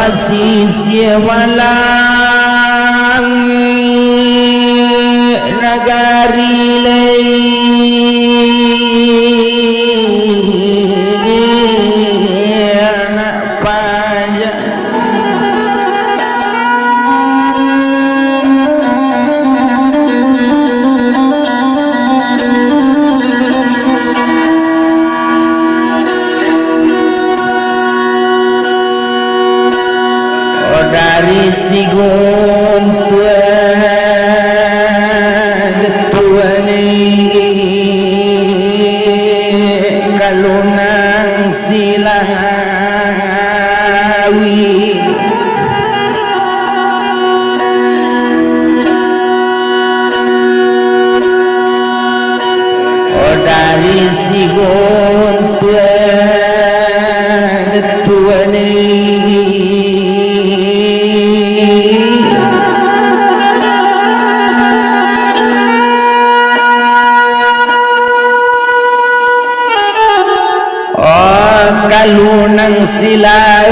pasisir walang nagari anak panjang dari sigun tuan kalunang silawi dari sigun tuan kalunang sila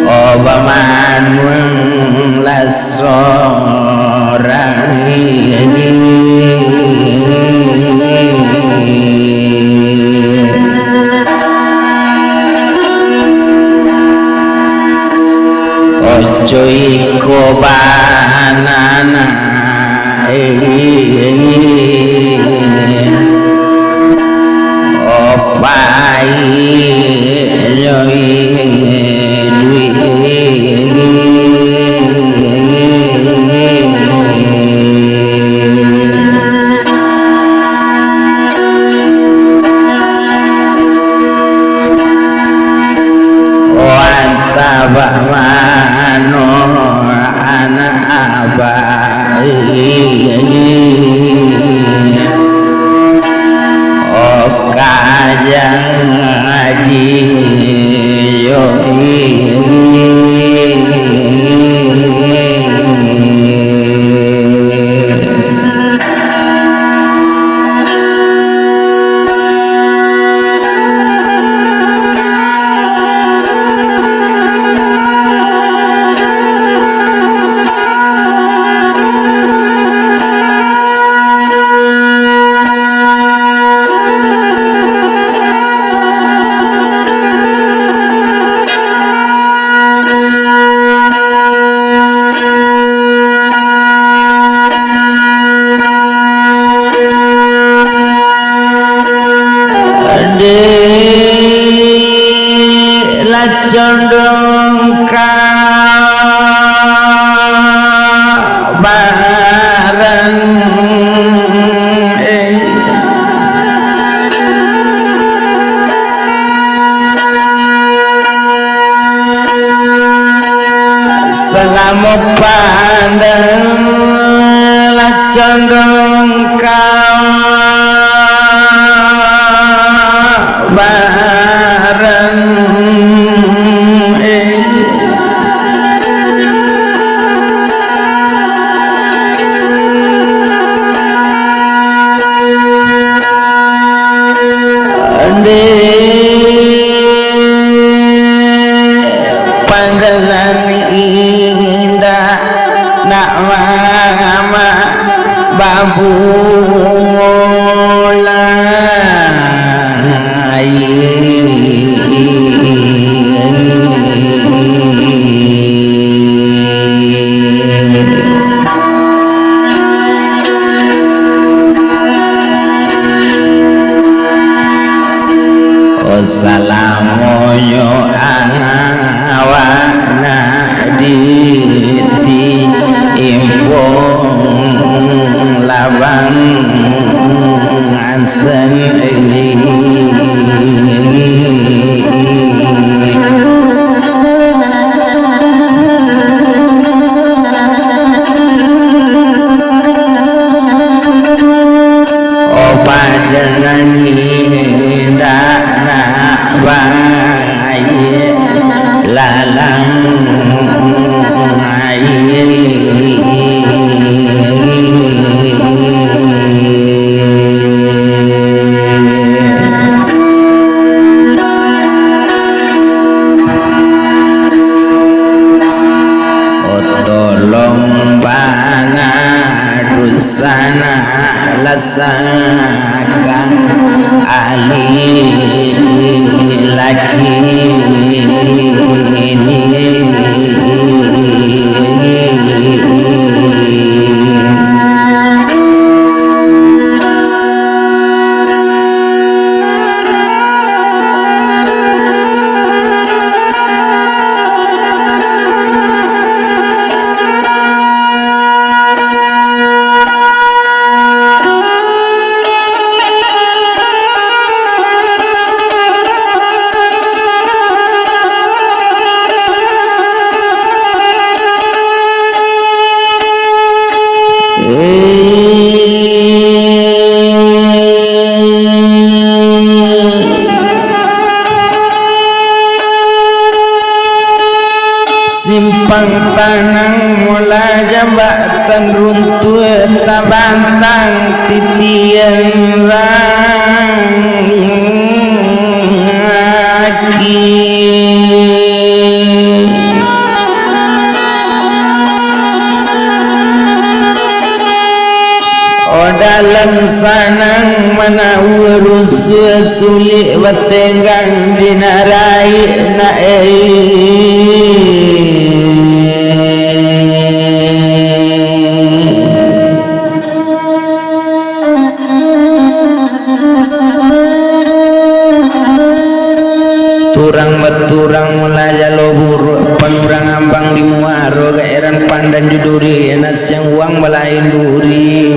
obaman mung lasorang ojo iko banana opai yoi mano anak abai kajang ngaji yoi condong kabaran selama pandang la condong kabaran indah nak mama bambu dalam tolong pangadusana lasakan ali lagi ini simpang tanang mula jambatan runtuh tabantang titian ragi dalam sanang mana urus sulit bertenggang dinarai turang beturang mulai jalo buruk panurang ambang di muaro gaeran pandan juduri enas yang uang balain duri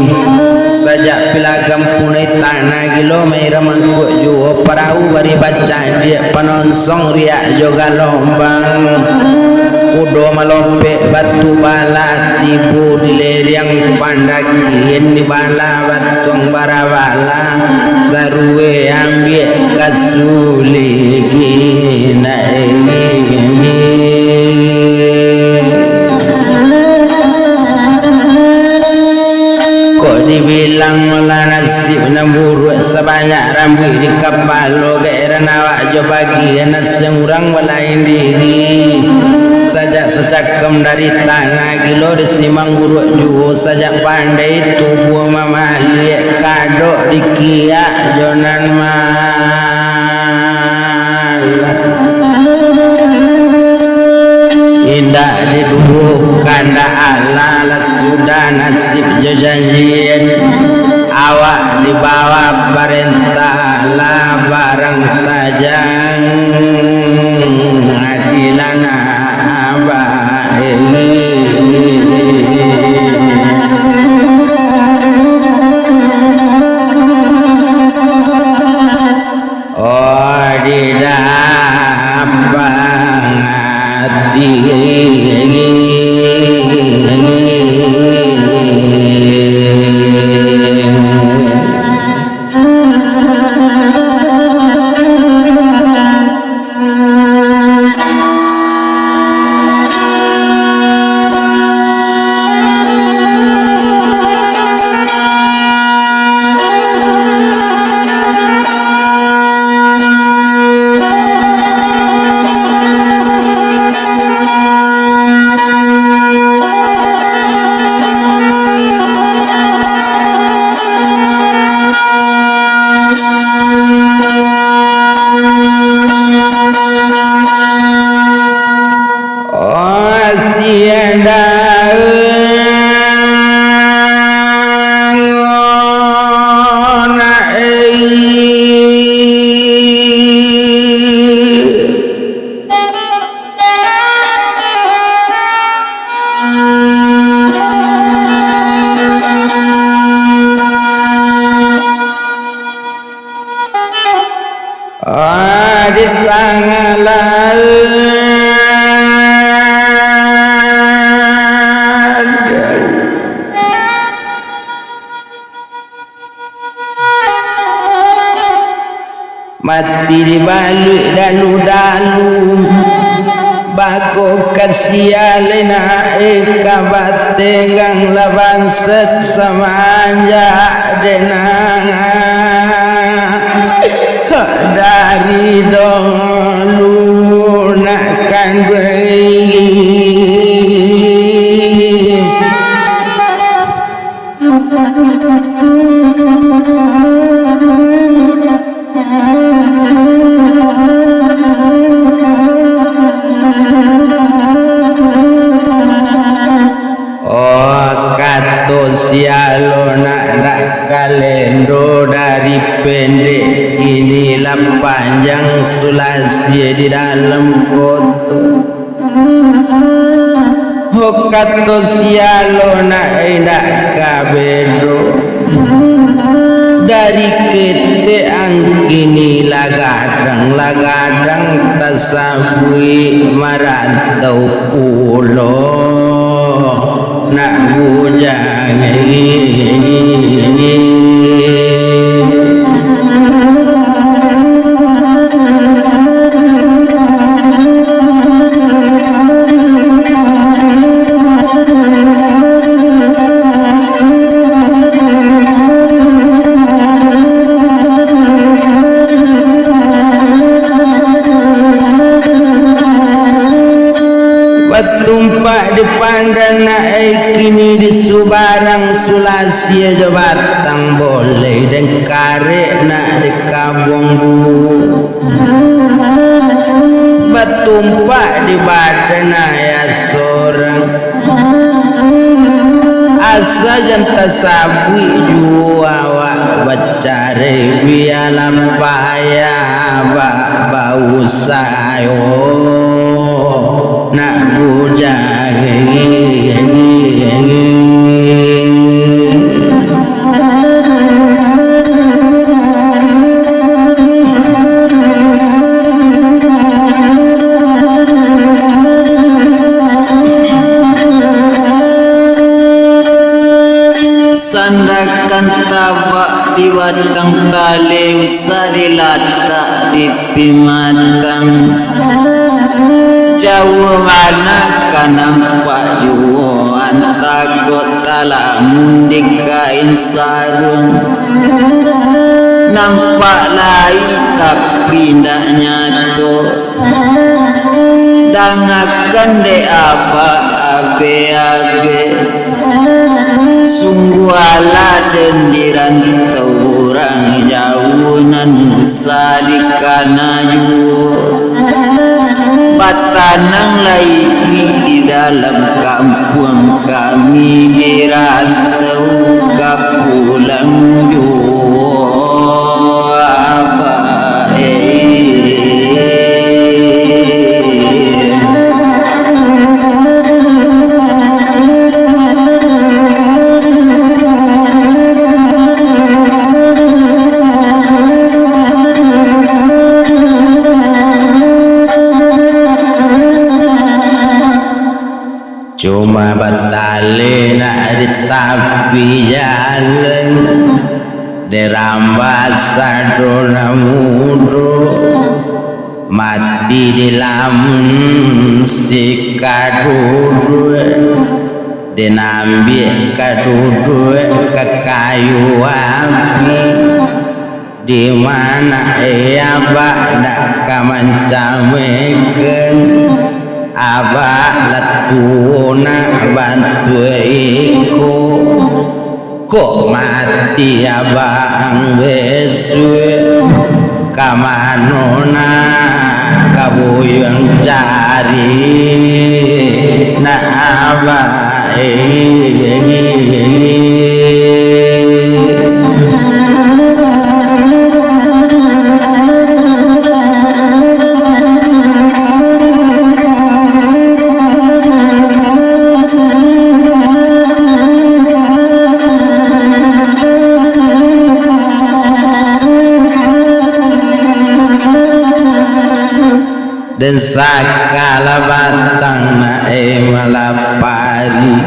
sajak pilagam punai tanah gilo merah mangkuk juo perahu bari baca dia penonsong riak joga lombang kudo malompe batu bala tibu di lereng pandakian di bala batuang barabala sarue ambil kasuli gina dibilang mula nasib namburu sebanyak rambut di kepala gairah awak jo bagi nas yang orang balain diri sajak secakam dari tanah gilo disimang buruk juo sajak pandai tubuh mamalik kadok dikiak jonan mal indah didudukan dah ala sudah nasib janjian awak dibawa perintah lah barang tajang adilana abah oh didapat di tangan mati dibalik dalu-dalu bago kasialena ikabategang laban set samanja denanga dari dong lunakan beri sialona nak kalendo dari pendek inilah panjang sulasi di dalam koto hokato sialona indah kabedo dari kete angkini lagadang tasabui marantau pulau nak bujang tumpak di pandana kini di subarang sulasi jabatang boleh dan karek nak di kabung batumpak di badan ya seorang asa janta sabui juawa bacare bialam payah bau sayo nak bujang sandakan tabak diwatang kali usadilatak dipimatkan jauh mana kan nampak juan takut dalam dikain sarung nampak lain tapi tak nyatu dangakan de apa abe sungguh ala dendiran orang jauhan sadikanayu batanang lagi di dalam kampung kami dirantau kapulang jua cuma batale nak di tapi jalan derambas sadona mudo mati di lamun si kadudu dinambi kadudu ke kayu api di mana bak nak kamancamekeun abah latuna bantu iku kok mati abang besue kamanona kabuyang cari na abah dan sakala batang nae malapari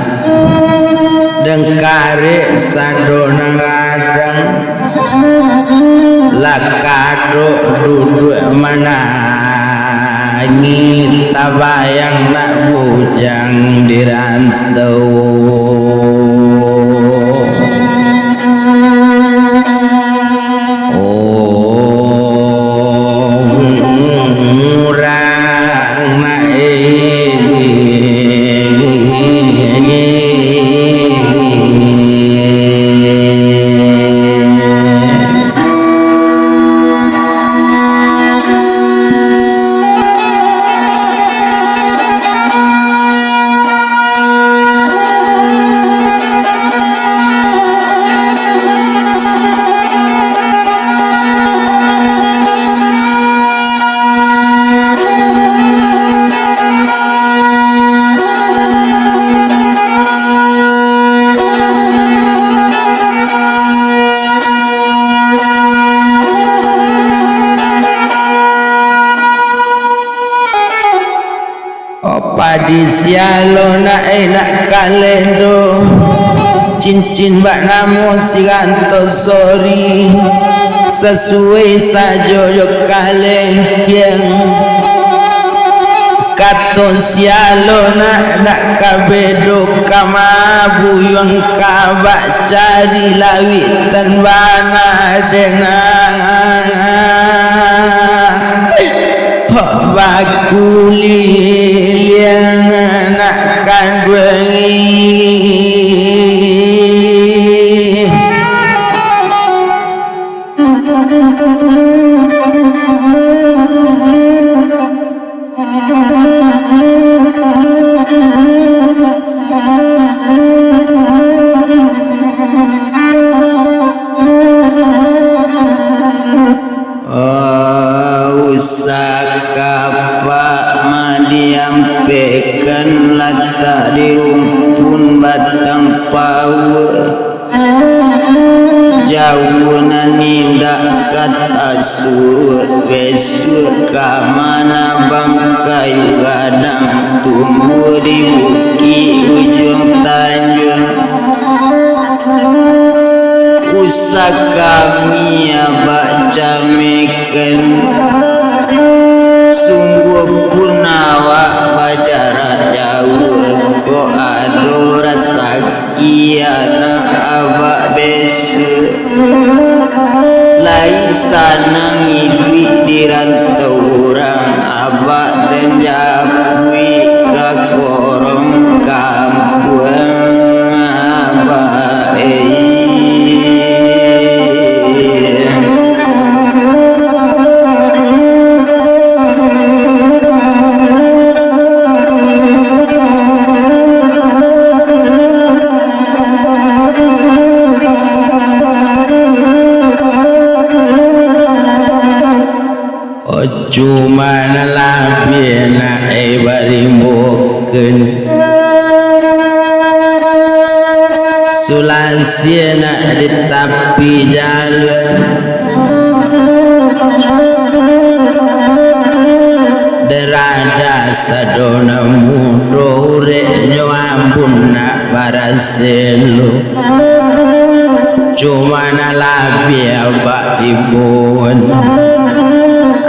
dan kare sadona ngadang lakado duduk mana langit tabayang nak bujang dirantau. Padi sialo nak enak kalendo cincin bak namo siranto sori sesuai sajo yo kale yang katon sialo nak kabedo kama buyong kabak cari lawitan bana dengan bakuli yang nak kandungi lata di rumpun batang pau jaunan nindak kata surut besur kamana bangkai gadang tumbuh di bukit ujung tanjung usah kami baca meken sungguh purnawa bajaran jauh kok ado rasa kiana abak besu lai sana ngidwi di rantau orang abak dan japui ke korong kampung abak cuma nalabi na barimuken sulasia na di tepi jalan derada sadona mudo renyo ampun na paraselo cuma nalabi abak ibun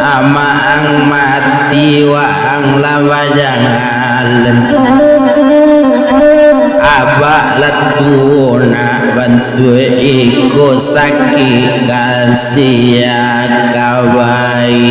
ama ang mati wa ang lawajangan abak latuna bantu iko sakit kasih kabai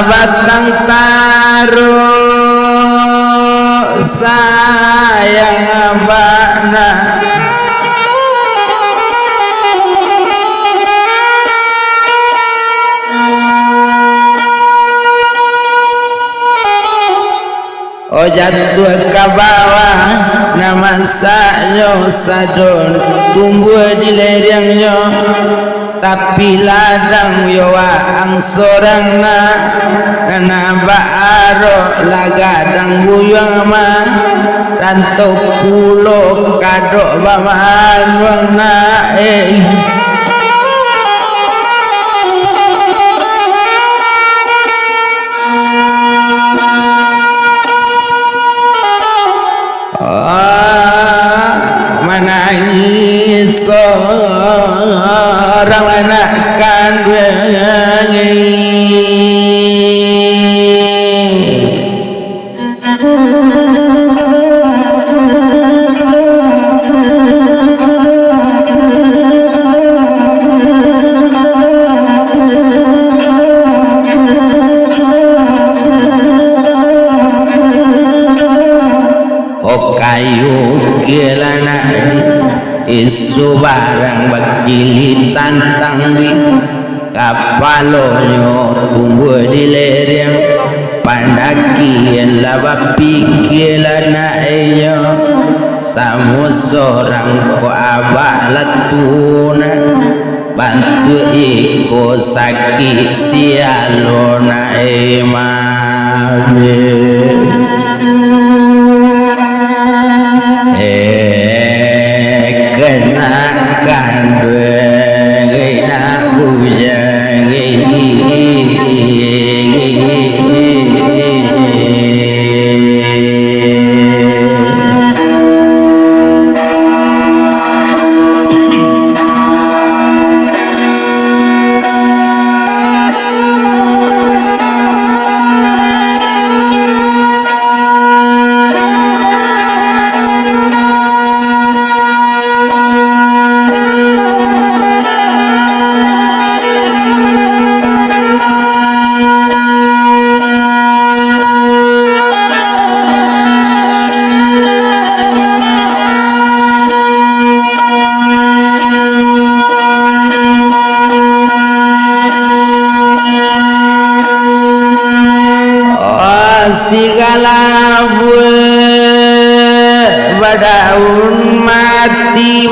batang taruh sayang abana jatuh ke bawah nama saknyo sadon tumbuh di lerengnya tapi ladang yo ang sorang na baaro lagadang buyang ma rantau pulo kadok baman na menangis seorang anak kandung kayu kilana isu barang bagili tantang di kapalonyo tumbuh di lereng pandaki laba pikilana enyo samu sorang ko abak latuna bantu iko sakit sialona emame kenakan na bujang segala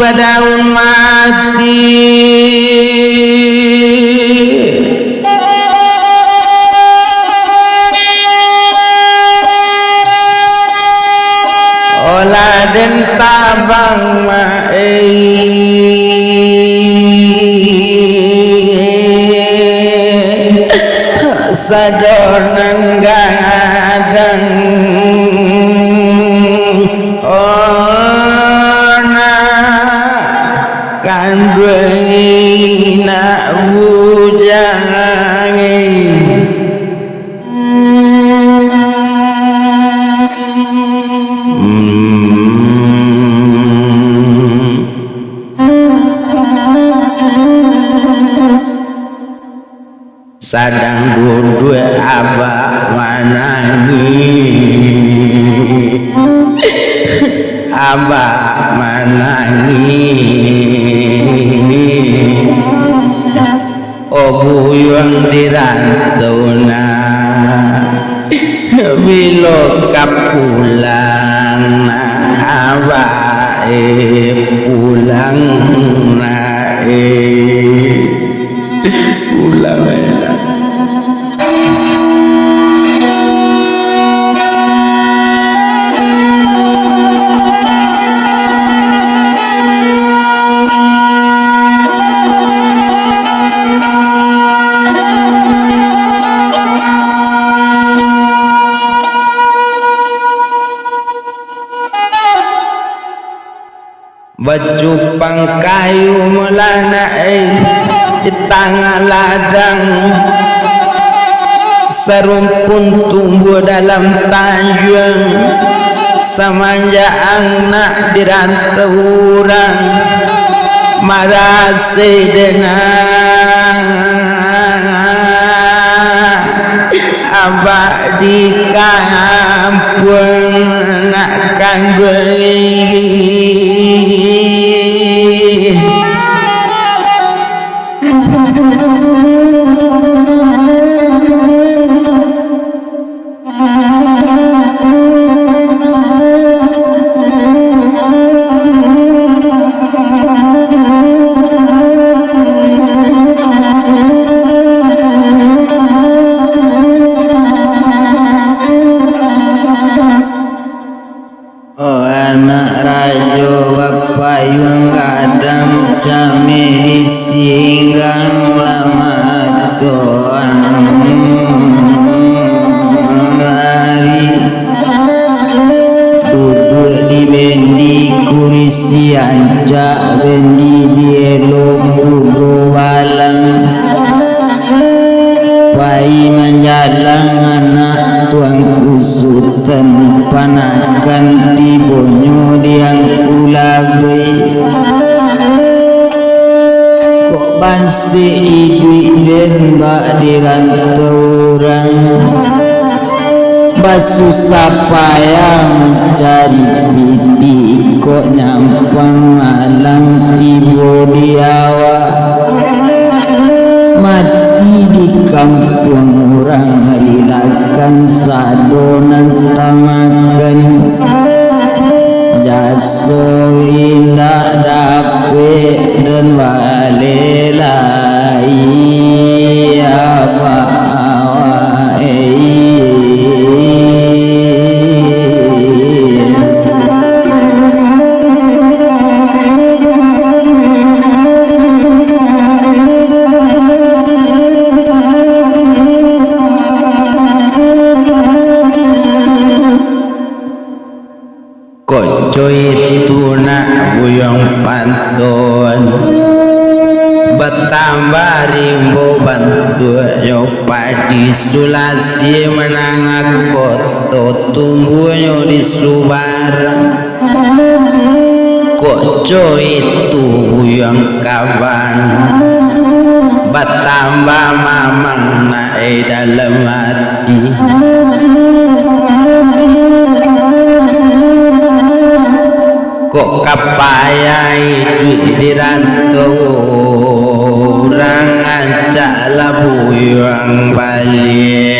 badaun mati olah den tabang sadonan gadang ona kandungi nak bujang sadang duduk abah manangi buyang dirantuna bilo kapulang abah pulang pulang bajupang kayu melana di tengah ladang serumpun tumbuh dalam tanjung samanja anak dirantau orang marase denang abah di kampung nak kang beli anak rajo bapayung kadang camiri singgang lama toang hari duduk di bendi kurisi ancak bendi dielom ugo walang pai menjalang anak tuang kusutan panakan di bonyo diang kulabe kok bansi idui den bak dirantau orang basusah payah mencari piti kok nyampang malam tibo diawa mati di kampung orang rilakan sadonan tamakan jaso indah dapet dan walelai apa koco itu nak buyong pantun bertambah rimbo bantu nyopadi sulasi menangak koto tumbuhnya di subar koco itu buyong kawan bertambah mamang naik dalam hati kok kapayai duit dirantau orang ancak labu yang balik